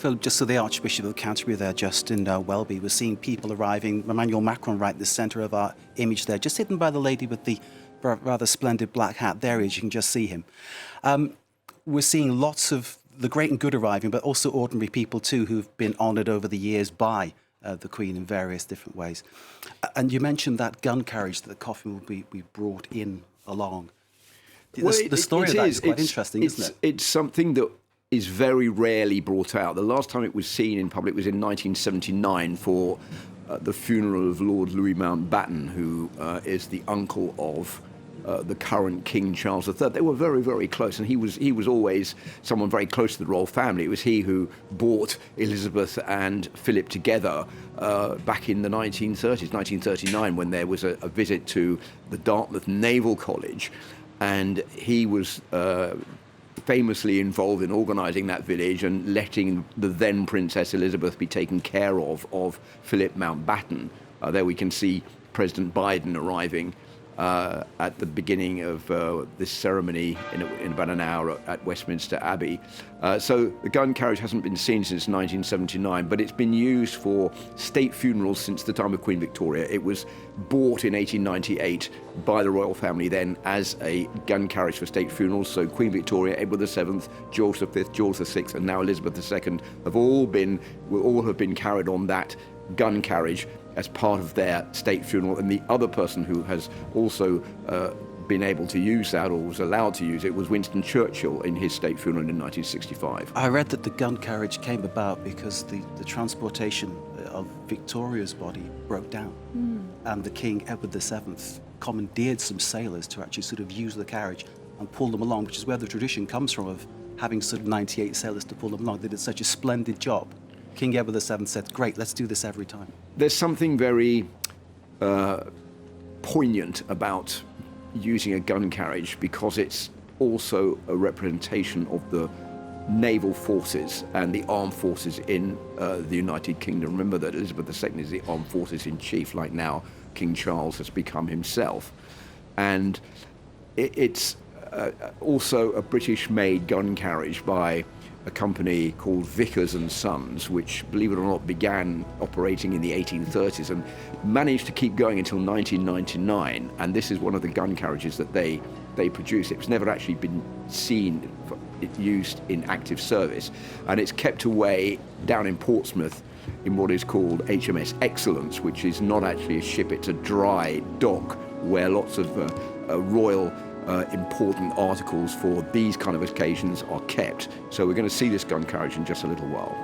Philip, just so the Archbishop of Canterbury there, just in Welby, we're seeing people arriving. Emmanuel Macron right in the centre of our image there, just hidden by the lady with the rather splendid black hat. There he is, you can just see him. We're seeing lots of the great and good arriving, but also ordinary people too who've been honoured over the years by the Queen in various different ways. And you mentioned that gun carriage that the coffin will be brought in along. Well, the story of that is quite interesting, isn't it? It's something that is very rarely brought out. The last time it was seen in public was in 1979 for the funeral of Lord Louis Mountbatten, who is the uncle of the current King Charles III. They were very, very close, and he was always someone very close to the royal family. It was he who brought Elizabeth and Philip together back in the 1930s, 1939, when there was a visit to the Dartmouth Naval College, and he was famously involved in organising that village and letting the then Princess Elizabeth be taken care of Philip Mountbatten. There we can see President Biden arriving at the beginning of this ceremony in about an hour at Westminster Abbey. So the gun carriage hasn't been seen since 1979, but it's been used for state funerals since the time of Queen Victoria. It was bought in 1898 by the royal family then as a gun carriage for state funerals. So Queen Victoria, Edward VII, George V, George VI, and now Elizabeth II will all have been carried on that gun carriage as part of their state funeral. And the other person who has also been able to use that, or was allowed to use it, was Winston Churchill in his state funeral in 1965. I read that the gun carriage came about because the transportation of Victoria's body broke down, and the King, Edward VII, commandeered some sailors to actually sort of use the carriage and pull them along, which is where the tradition comes from of having sort of 98 sailors to pull them along. They did such a splendid job. King Edward VII said, great, let's do this every time. There's something very poignant about using a gun carriage because it's also a representation of the naval forces and the armed forces in the United Kingdom. Remember that Elizabeth II is the armed forces in chief, like now King Charles has become himself. And it's also a British-made gun carriage by a company called Vickers and Sons, which, believe it or not, began operating in the 1830s and managed to keep going until 1999. And this is one of the gun carriages that they produce. It's never actually been seen used in active service, and it's kept away down in Portsmouth in what is called HMS Excellence, which is not actually a ship, it's a dry dock where lots of royal important articles for these kind of occasions are kept. So we're going to see this gun carriage in just a little while.